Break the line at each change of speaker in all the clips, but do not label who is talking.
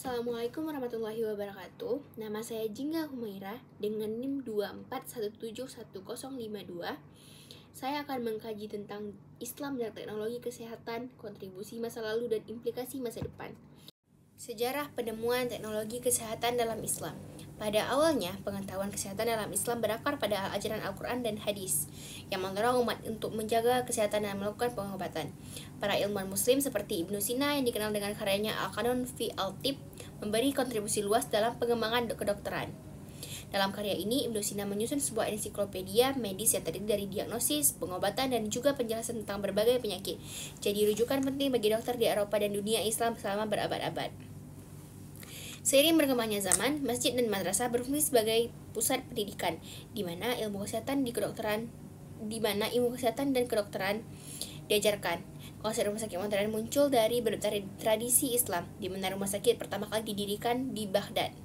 Assalamualaikum warahmatullahi wabarakatuh. Nama saya Jingga Humaira dengan NIM 241711052. Saya akan mengkaji tentang Islam dan teknologi kesehatan, kontribusi masa lalu dan implikasi masa depan. Sejarah penemuan teknologi kesehatan dalam Islam. Pada awalnya, pengetahuan kesehatan dalam Islam berakar pada ajaran Al-Quran dan Hadis yang mendorong umat untuk menjaga kesehatan dan melakukan pengobatan. Para ilmuwan Muslim seperti Ibnu Sina yang dikenal dengan karyanya Al-Qanun fi Al-Tibb memberi kontribusi luas dalam pengembangan kedokteran. Dalam karya ini, Ibnu Sina menyusun sebuah ensiklopedia medis yang terdiri dari diagnosis, pengobatan, dan juga penjelasan tentang berbagai penyakit. Jadi rujukan penting bagi dokter di Eropa dan dunia Islam selama berabad-abad. Seiring berkembangnya zaman, masjid dan madrasah berfungsi sebagai pusat pendidikan, di mana ilmu kesehatan dan kedokteran diajarkan. Konsep rumah sakit modern muncul dari tradisi Islam, di mana rumah sakit pertama kali didirikan di Baghdad.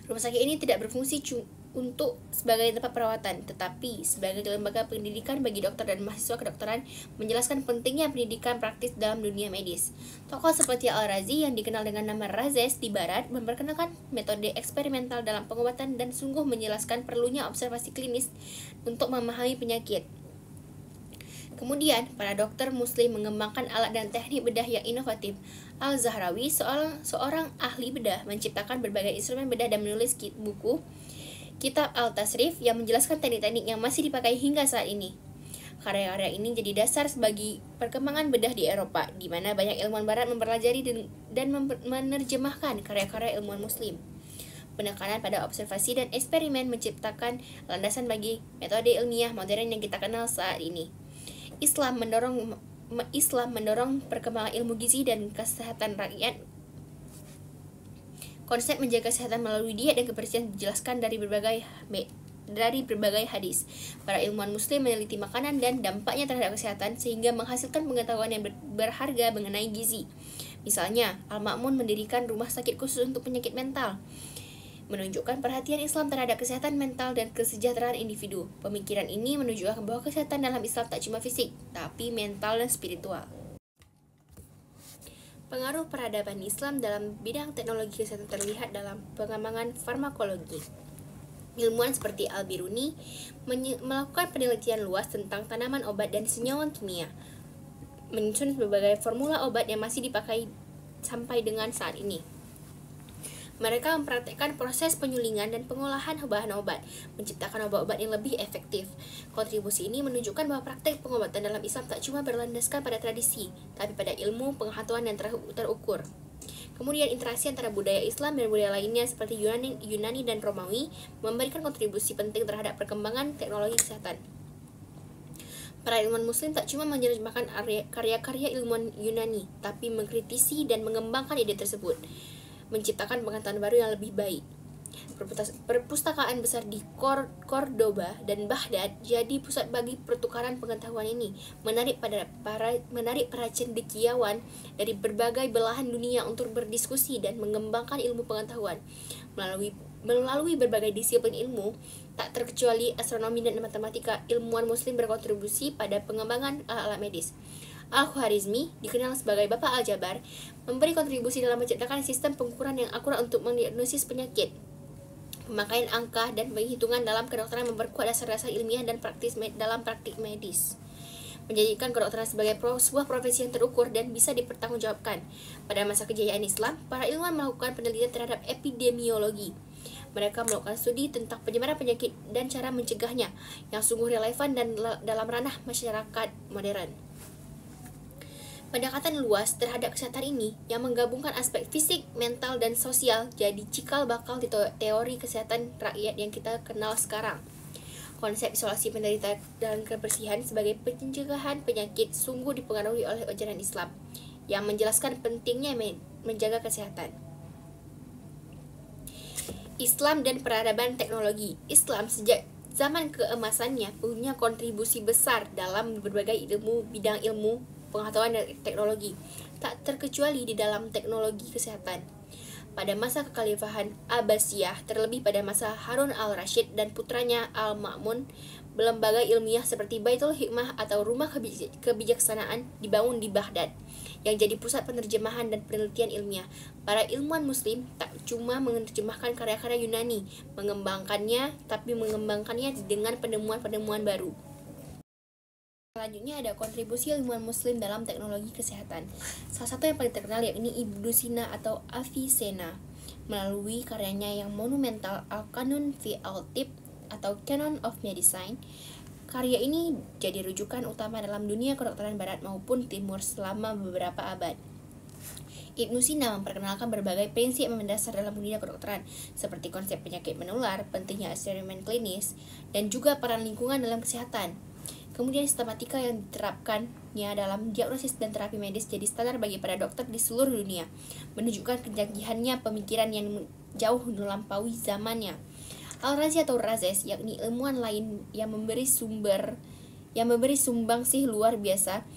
Rumah sakit ini tidak berfungsi untuk sebagai tempat perawatan, tetapi sebagai lembaga pendidikan bagi dokter dan mahasiswa kedokteran, menjelaskan pentingnya pendidikan praktis dalam dunia medis. Tokoh seperti Al-Razi yang dikenal dengan nama Rhazes di Barat memperkenalkan metode eksperimental dalam pengobatan dan sungguh menjelaskan perlunya observasi klinis untuk memahami penyakit. Kemudian, para dokter Muslim mengembangkan alat dan teknik bedah yang inovatif. Al-Zahrawi, seorang ahli bedah, menciptakan berbagai instrumen bedah dan menulis buku Kitab Al-Tasrif yang menjelaskan teknik-teknik yang masih dipakai hingga saat ini. Karya-karya ini jadi dasar bagi perkembangan bedah di Eropa, di mana banyak ilmuwan barat mempelajari dan menerjemahkan karya-karya ilmuwan Muslim. Penekanan pada observasi dan eksperimen menciptakan landasan bagi metode ilmiah modern yang kita kenal saat ini. Islam mendorong perkembangan ilmu gizi dan kesehatan rakyat. Konsep menjaga kesehatan melalui diet dan kebersihan dijelaskan dari berbagai hadis. Para ilmuwan Muslim meneliti makanan dan dampaknya terhadap kesehatan sehingga menghasilkan pengetahuan yang berharga mengenai gizi. Misalnya, Al-Ma'mun mendirikan rumah sakit khusus untuk penyakit mental, menunjukkan perhatian Islam terhadap kesehatan mental dan kesejahteraan individu. Pemikiran ini menunjukkan bahwa kesehatan dalam Islam tak cuma fisik, tapi mental dan spiritual. Pengaruh peradaban Islam dalam bidang teknologi kesehatan terlihat dalam pengembangan farmakologi. Ilmuwan seperti Al-Biruni melakukan penelitian luas tentang tanaman obat dan senyawa kimia, menyusun berbagai formula obat yang masih dipakai sampai dengan saat ini. Mereka mempraktekkan proses penyulingan dan pengolahan bahan obat, menciptakan obat-obat yang lebih efektif. Kontribusi ini menunjukkan bahwa praktek pengobatan dalam Islam tak cuma berlandaskan pada tradisi, tapi pada ilmu, pengetahuan yang terukur. Kemudian interaksi antara budaya Islam dan budaya lainnya seperti Yunani dan Romawi memberikan kontribusi penting terhadap perkembangan teknologi kesehatan. Para ilmuwan Muslim tak cuma menerjemahkan karya-karya ilmuwan Yunani, tapi mengkritisi dan mengembangkan ide tersebut, menciptakan pengetahuan baru yang lebih baik. Perpustakaan besar di Cordoba dan Baghdad jadi pusat bagi pertukaran pengetahuan ini, menarik para cendekiawan dari berbagai belahan dunia untuk berdiskusi dan mengembangkan ilmu pengetahuan. Melalui berbagai disiplin ilmu, tak terkecuali astronomi dan matematika, ilmuwan Muslim berkontribusi pada pengembangan alat medis. Al-Khwarizmi, dikenal sebagai Bapak Al-Jabar, memberi kontribusi dalam menciptakan sistem pengukuran yang akurat untuk mendiagnosis penyakit. Pemakaian angka dan penghitungan dalam kedokteran memperkuat dasar-dasar ilmiah dan dalam praktik medis, menjadikan kedokteran sebagai sebuah profesi yang terukur dan bisa dipertanggungjawabkan. Pada masa kejayaan Islam, para ilmuwan melakukan penelitian terhadap epidemiologi. Mereka melakukan studi tentang penyebaran penyakit dan cara mencegahnya, yang sungguh relevan dan dalam ranah masyarakat modern. Pendekatan luas terhadap kesehatan ini yang menggabungkan aspek fisik, mental, dan sosial jadi cikal bakal di teori kesehatan rakyat yang kita kenal sekarang. Konsep isolasi penderita dan kebersihan sebagai pencegahan penyakit sungguh dipengaruhi oleh ajaran Islam yang menjelaskan pentingnya menjaga kesehatan. Islam dan peradaban teknologi. Islam sejak zaman keemasannya punya kontribusi besar dalam berbagai bidang ilmu, pengetahuan dan teknologi, tak terkecuali di dalam teknologi kesehatan. Pada masa kekhalifahan Abbasiyah, terlebih pada masa Harun al-Rashid dan putranya Al-Ma'mun, lembaga ilmiah seperti Baitul Hikmah atau Rumah Kebijaksanaan dibangun di Baghdad, yang jadi pusat penerjemahan dan penelitian ilmiah. Para ilmuwan Muslim tak cuma menerjemahkan karya-karya Yunani, tapi mengembangkannya dengan penemuan-penemuan baru. Selanjutnya ada kontribusi ilmuwan Muslim dalam teknologi kesehatan. Salah satu yang paling terkenal yakni Ibnu Sina atau Avicenna, melalui karyanya yang monumental Al-Qanun fi Al-Tibb atau Canon of Medicine. Karya ini jadi rujukan utama dalam dunia kedokteran barat maupun timur selama beberapa abad. Ibnu Sina memperkenalkan berbagai prinsip mendasar dalam dunia kedokteran, seperti konsep penyakit menular, pentingnya eksperimen klinis, dan juga peran lingkungan dalam kesehatan. Kemudian sistematika yang diterapkannya dalam diagnosis dan terapi medis jadi standar bagi para dokter di seluruh dunia, menunjukkan kecanggihannya pemikiran yang jauh melampaui zamannya. Al-Razi atau Rhazes, yakni ilmuwan lain yang memberi sumbangsih luar biasa,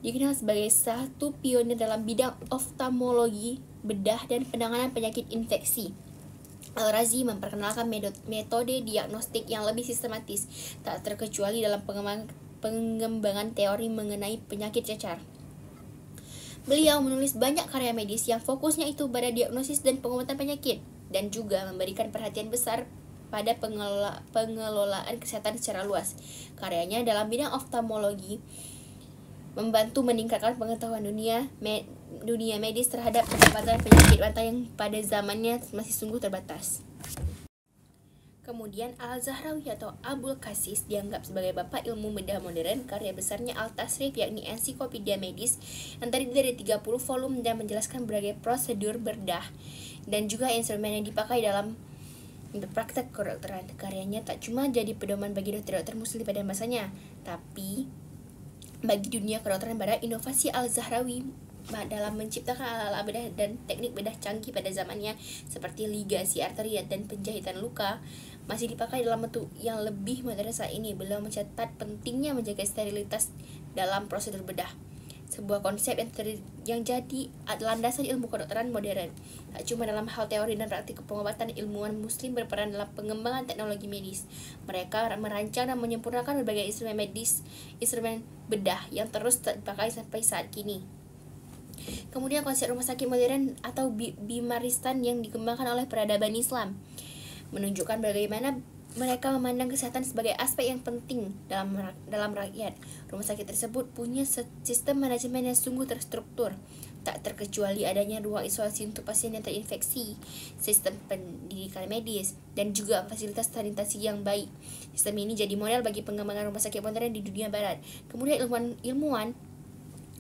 dikenal sebagai satu pionir dalam bidang oftalmologi, bedah, dan penanganan penyakit infeksi. Al-Razi memperkenalkan metode diagnostik yang lebih sistematis, tak terkecuali dalam pengembangan teori mengenai penyakit cacar. Beliau menulis banyak karya medis yang fokusnya itu pada diagnosis dan pengobatan penyakit, dan juga memberikan perhatian besar pada pengelolaan kesehatan secara luas. Karyanya dalam bidang oftalmologi membantu meningkatkan pengetahuan dunia medis terhadap pendapatan penyakit mata yang pada zamannya masih sungguh terbatas. Kemudian Al-Zahrawi atau Abul Qasis dianggap sebagai bapak ilmu bedah modern. Karya besarnya Al-Tasrif, yakni ensiklopedia medis yang terdiri dari 30 volume dan menjelaskan berbagai prosedur bedah dan juga instrumen yang dipakai dalam praktek kedokteran. Karyanya tak cuma jadi pedoman bagi dokter-dokter muslim pada masanya, tapi bagi dunia kedokteran barat. Inovasi Al-Zahrawi dalam menciptakan alat-alat bedah dan teknik bedah canggih pada zamannya, seperti ligasi arteri dan penjahitan luka, masih dipakai dalam bentuk yang lebih modern saat ini. Beliau mencatat pentingnya menjaga sterilitas dalam prosedur bedah, sebuah konsep yang jadi landasan ilmu kedokteran modern. Tak cuma dalam hal teori dan praktik pengobatan, ilmuwan muslim berperan dalam pengembangan teknologi medis. Mereka merancang dan menyempurnakan berbagai instrumen bedah yang terus dipakai sampai saat kini. Kemudian konsep rumah sakit modern atau bimaristan yang dikembangkan oleh peradaban Islam menunjukkan bagaimana mereka memandang kesehatan sebagai aspek yang penting dalam rakyat. Rumah sakit tersebut punya sistem manajemen yang sungguh terstruktur, tak terkecuali adanya ruang isolasi untuk pasien yang terinfeksi, sistem pendidikan medis, dan juga fasilitas sanitasi yang baik. Sistem ini jadi model bagi pengembangan rumah sakit modern di dunia barat. Kemudian ilmuwan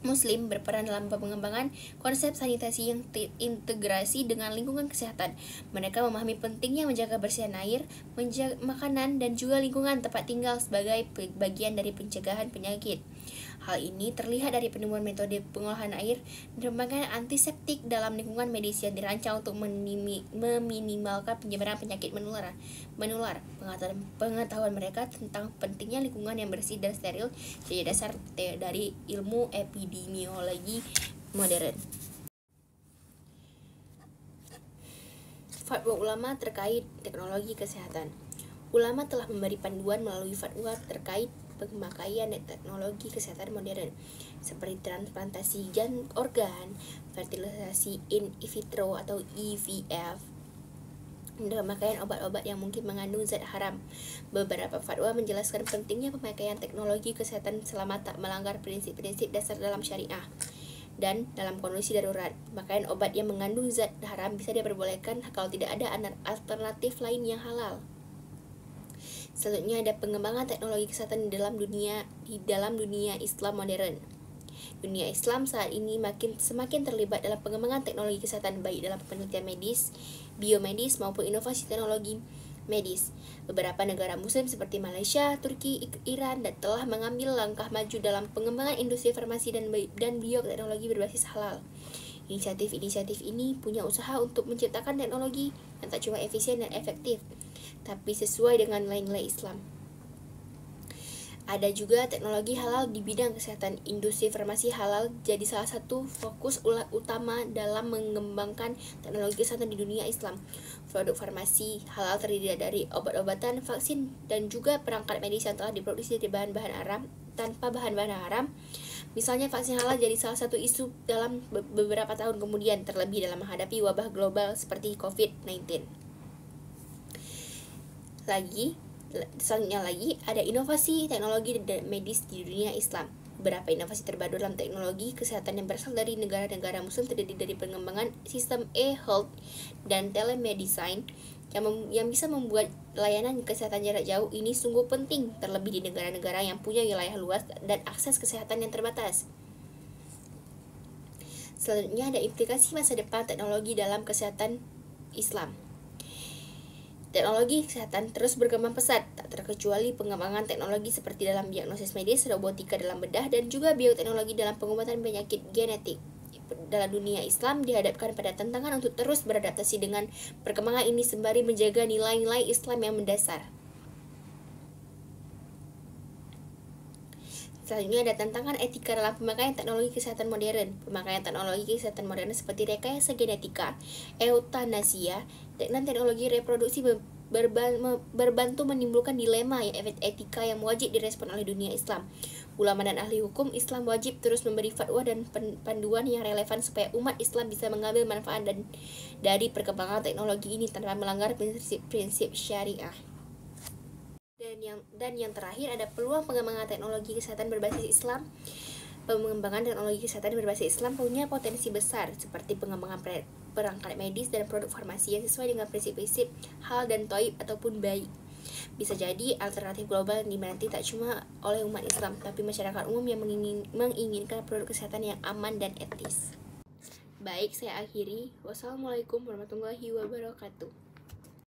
Muslim berperan dalam pengembangan konsep sanitasi yang terintegrasi dengan lingkungan kesehatan. Mereka memahami pentingnya menjaga kebersihan air, menjaga makanan, dan juga lingkungan tempat tinggal sebagai bagian dari pencegahan penyakit. Hal ini terlihat dari penemuan metode pengolahan air dan pemakaman antiseptik dalam lingkungan medis yang dirancang untuk meminimalkan penyebaran penyakit menular. Pengetahuan mereka tentang pentingnya lingkungan yang bersih dan steril jadi dasar dari ilmu epidemiologi modern. Fatwa ulama terkait teknologi kesehatan. Ulama telah memberi panduan melalui fatwa terkait pemakaian teknologi kesehatan modern, seperti transplantasi organ, fertilisasi in vitro atau IVF, dan pemakaian obat-obat yang mungkin mengandung zat haram. Beberapa fatwa menjelaskan pentingnya pemakaian teknologi kesehatan selama tak melanggar prinsip-prinsip dasar dalam syariah. Dan dalam kondisi darurat, pemakaian obat yang mengandung zat haram bisa diperbolehkan kalau tidak ada alternatif lain yang halal. Selanjutnya ada pengembangan teknologi kesehatan di dalam dunia Islam modern. Dunia Islam saat ini semakin terlibat dalam pengembangan teknologi kesehatan, baik dalam penelitian medis, biomedis maupun inovasi teknologi medis. Beberapa negara muslim seperti Malaysia, Turki, Iran telah mengambil langkah maju dalam pengembangan industri farmasi dan bioteknologi berbasis halal. Inisiatif ini punya usaha untuk menciptakan teknologi yang tak cuma efisien dan efektif, tapi sesuai dengan nilai-nilai Islam. Ada juga teknologi halal di bidang kesehatan. Industri farmasi halal jadi salah satu fokus utama dalam mengembangkan teknologi kesehatan di dunia Islam. Produk farmasi halal terdiri dari obat-obatan, vaksin, dan juga perangkat medis yang telah diproduksi dari bahan-bahan haram tanpa bahan-bahan haram. Misalnya vaksin halal jadi salah satu isu dalam beberapa tahun kemudian, terlebih dalam menghadapi wabah global seperti COVID-19. Selanjutnya lagi, ada inovasi teknologi medis di dunia Islam. Beberapa inovasi terbaru dalam teknologi kesehatan yang berasal dari negara-negara muslim terdiri dari pengembangan sistem e-health dan telemedicine yang bisa membuat layanan kesehatan jarak jauh ini sungguh penting, terlebih di negara-negara yang punya wilayah luas dan akses kesehatan yang terbatas. Selanjutnya ada implikasi masa depan teknologi dalam kesehatan Islam. Teknologi kesehatan terus berkembang pesat, tak terkecuali pengembangan teknologi seperti dalam diagnosis medis, robotika dalam bedah, dan juga bioteknologi dalam pengobatan penyakit genetik. Dalam dunia Islam dihadapkan pada tantangan untuk terus beradaptasi dengan perkembangan ini sembari menjaga nilai-nilai Islam yang mendasar. Selanjutnya ada tantangan etika dalam pemakaian teknologi kesehatan modern. Pemakaian teknologi kesehatan modern seperti rekayasa genetika, eutanasia, dan teknologi reproduksi berbantu menimbulkan dilema etika yang wajib direspon oleh dunia Islam. Ulama dan ahli hukum Islam wajib terus memberi fatwa dan panduan yang relevan supaya umat Islam bisa mengambil manfaat dari perkembangan teknologi ini tanpa melanggar prinsip syariah. Dan yang terakhir ada peluang pengembangan teknologi kesehatan berbasis Islam. Pengembangan teknologi kesehatan berbasis Islam punya potensi besar seperti pengembangan perangkat medis dan produk farmasi yang sesuai dengan prinsip-prinsip halal dan thayyib ataupun baik. Bisa jadi alternatif global yang dimenanti tak cuma oleh umat Islam, tapi masyarakat umum yang menginginkan produk kesehatan yang aman dan etis. Baik, saya akhiri. Wassalamualaikum warahmatullahi wabarakatuh.